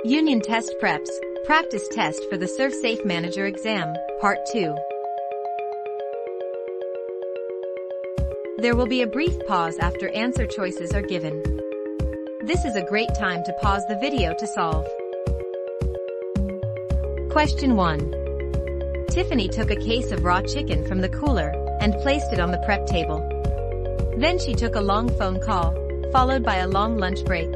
Union Test Preps, Practice Test for the ServSafe Manager Exam, Part 2. There will be a brief pause after answer choices are given. This is a great time to pause the video to solve. Question 1. Tiffany took a case of raw chicken from the cooler and placed it on the prep table. Then she took a long phone call, followed by a long lunch break.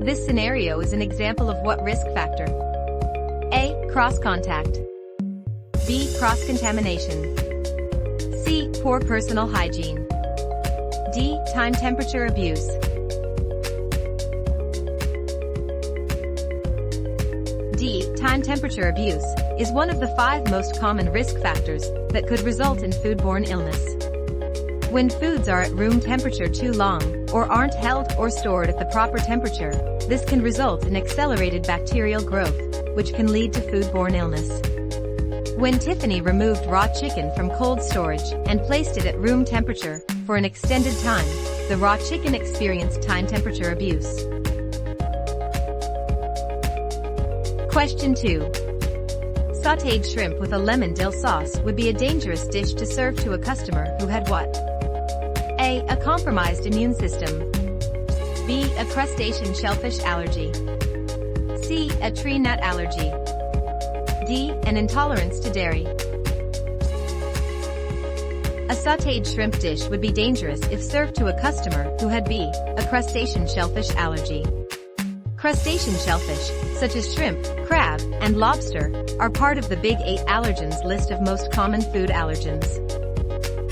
This scenario is an example of what risk factor? A. Cross-contact. B. Cross-contamination. C. Poor personal hygiene. D. Time-temperature abuse. D. Time-temperature abuse is one of the 5 most common risk factors that could result in foodborne illness. When foods are at room temperature too long, or aren't held or stored at the proper temperature, this can result in accelerated bacterial growth, which can lead to foodborne illness. When Tiffany removed raw chicken from cold storage and placed it at room temperature for an extended time, the raw chicken experienced time-temperature abuse. Question 2. Sautéed shrimp with a lemon dill sauce would be a dangerous dish to serve to a customer who had what? A. A compromised immune system. B. A crustacean shellfish allergy. C. A tree nut allergy. D. An intolerance to dairy. A sautéed shrimp dish would be dangerous if served to a customer who had B. A crustacean shellfish allergy. Crustacean shellfish, such as shrimp, crab, and lobster, are part of the Big 8 allergens list of most common food allergens.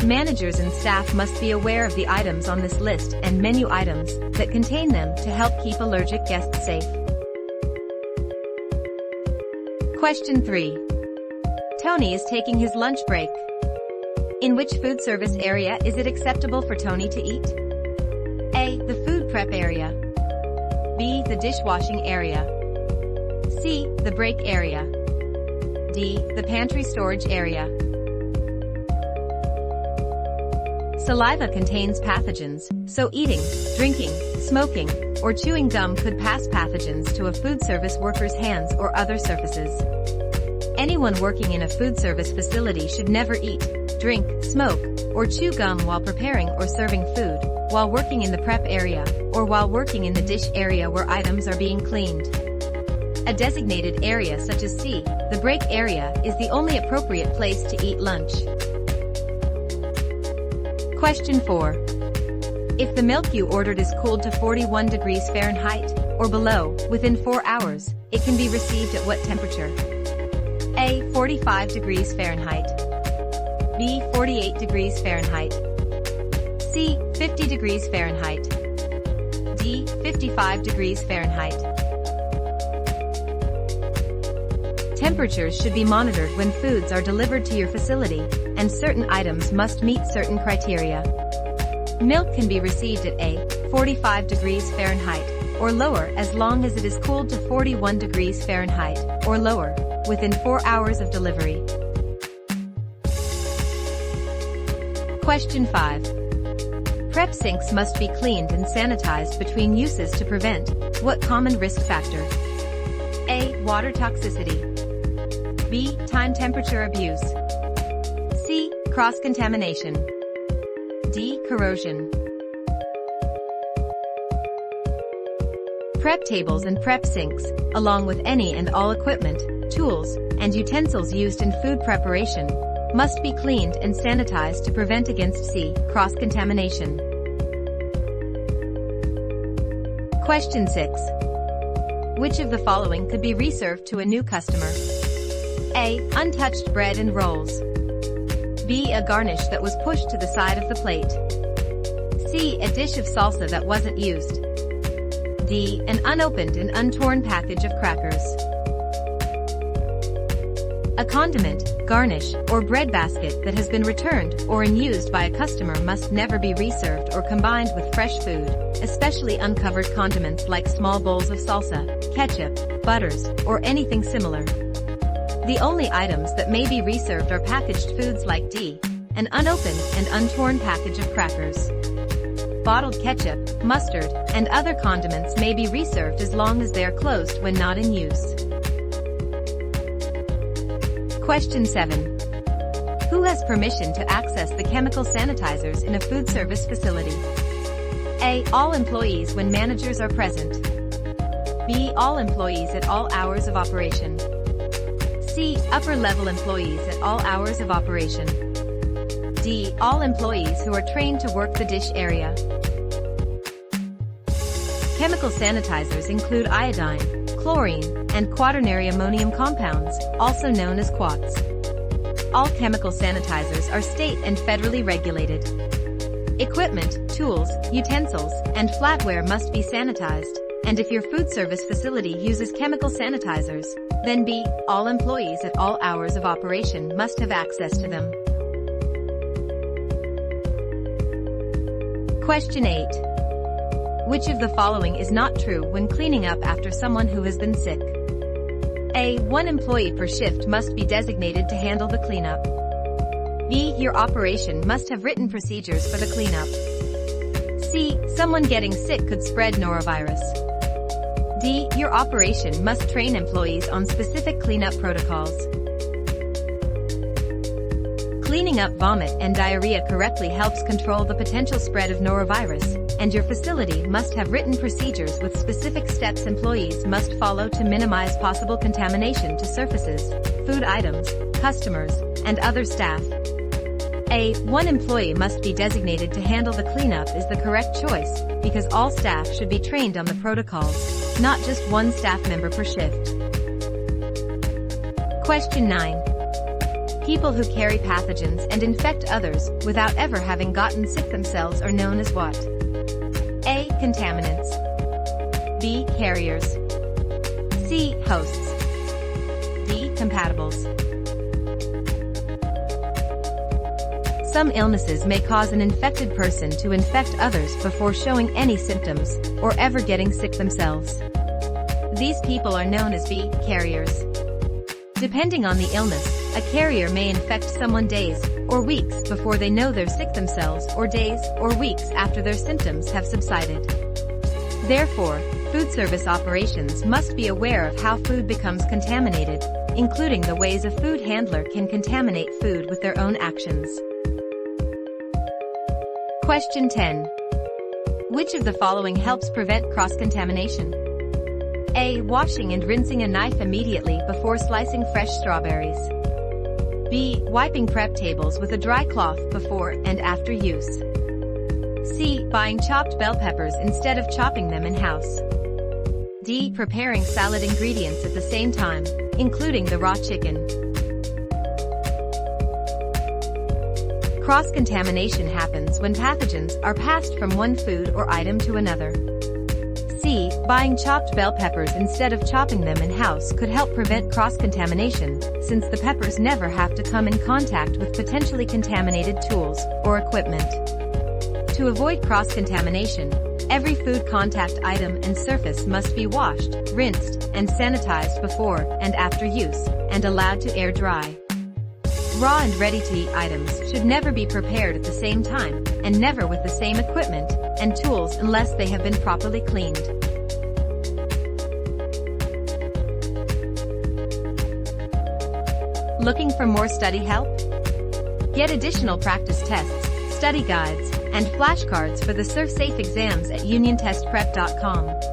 Managers and staff must be aware of the items on this list and menu items that contain them to help keep allergic guests safe. Question 3. Tony is taking his lunch break. In which food service area is it acceptable for Tony to eat? A. The food prep area. B. The dishwashing area. C. The break area. D. The pantry storage area. Saliva contains pathogens, so eating, drinking, smoking, or chewing gum could pass pathogens to a food service worker's hands or other surfaces. Anyone working in a food service facility should never eat, drink, smoke, or chew gum while preparing or serving food, while working in the prep area, or while working in the dish area where items are being cleaned. A designated area such as C, the break area, is the only appropriate place to eat lunch. Question 4. If the milk you ordered is cooled to 41 degrees Fahrenheit, or below, within 4 hours, it can be received at what temperature? A. 45 degrees Fahrenheit. B. 48 degrees Fahrenheit. C. 50 degrees Fahrenheit. D. 55 degrees Fahrenheit. Temperatures should be monitored when foods are delivered to your facility, and certain items must meet certain criteria. Milk can be received at A. 45 degrees Fahrenheit, or lower as long as it is cooled to 41 degrees Fahrenheit, or lower, within 4 hours of delivery. Question 5. Prep sinks must be cleaned and sanitized between uses to prevent what common risk factor? A. Water toxicity. B. Time-temperature abuse. C. Cross-contamination. D. Corrosion. Prep tables and prep sinks, along with any and all equipment, tools, and utensils used in food preparation, must be cleaned and sanitized to prevent against C. Cross-contamination. Question 6. Which of the following could be reserved to a new customer? A. Untouched bread and rolls. B. A garnish that was pushed to the side of the plate. C. A dish of salsa that wasn't used. D. An unopened and untorn package of crackers. A condiment, garnish, or bread basket that has been returned or unused by a customer must never be reserved or combined with fresh food, especially uncovered condiments like small bowls of salsa, ketchup, butters, or anything similar. The only items that may be reserved are packaged foods like D, an unopened and untorn package of crackers. bottled ketchup, mustard, and other condiments may be reserved as long as they are closed when not in use. Question 7. Who has permission to access the chemical sanitizers in a food service facility? A. All employees when managers are present. B. All employees at all hours of operation. C. Upper-level employees at all hours of operation. D. All employees who are trained to work the dish area. Chemical sanitizers include iodine, chlorine, and quaternary ammonium compounds, also known as quats. All chemical sanitizers are state and federally regulated. Equipment, tools, utensils, and flatware must be sanitized, and if your food service facility uses chemical sanitizers, then B. All employees at all hours of operation must have access to them. Question 8. Which of the following is not true when cleaning up after someone who has been sick? A. One employee per shift must be designated to handle the cleanup. B. Your operation must have written procedures for the cleanup. C. Someone getting sick could spread norovirus. D. Your operation must train employees on specific cleanup protocols. Cleaning up vomit and diarrhea correctly helps control the potential spread of norovirus, and your facility must have written procedures with specific steps employees must follow to minimize possible contamination to surfaces, food items, customers, and other staff. A. One employee must be designated to handle the cleanup is the correct choice, because all staff should be trained on the protocols, not just one staff member per shift. Question 9. People who carry pathogens and infect others without ever having gotten sick themselves are known as what? A. Contaminants. B. Carriers. C. Hosts. D. Compatibles. Some illnesses may cause an infected person to infect others before showing any symptoms, or ever getting sick themselves. These people are known as B. Carriers. Depending on the illness, a carrier may infect someone days or weeks before they know they're sick themselves, or days or weeks after their symptoms have subsided. Therefore, food service operations must be aware of how food becomes contaminated, including the ways a food handler can contaminate food with their own actions. Question 10. Which of the following helps prevent cross-contamination? A. Washing and rinsing a knife immediately before slicing fresh strawberries. B. Wiping prep tables with a dry cloth before and after use. C. Buying chopped bell peppers instead of chopping them in-house. D. Preparing salad ingredients at the same time, including the raw chicken. Cross-contamination happens when pathogens are passed from one food or item to another. C. Buying chopped bell peppers instead of chopping them in-house could help prevent cross-contamination, since the peppers never have to come in contact with potentially contaminated tools or equipment. To avoid cross-contamination, every food contact item and surface must be washed, rinsed, and sanitized before and after use, and allowed to air dry. Raw and ready-to-eat items should never be prepared at the same time, and never with the same equipment and tools unless they have been properly cleaned. Looking for more study help? Get additional practice tests, study guides, and flashcards for the ServSafe exams at uniontestprep.com.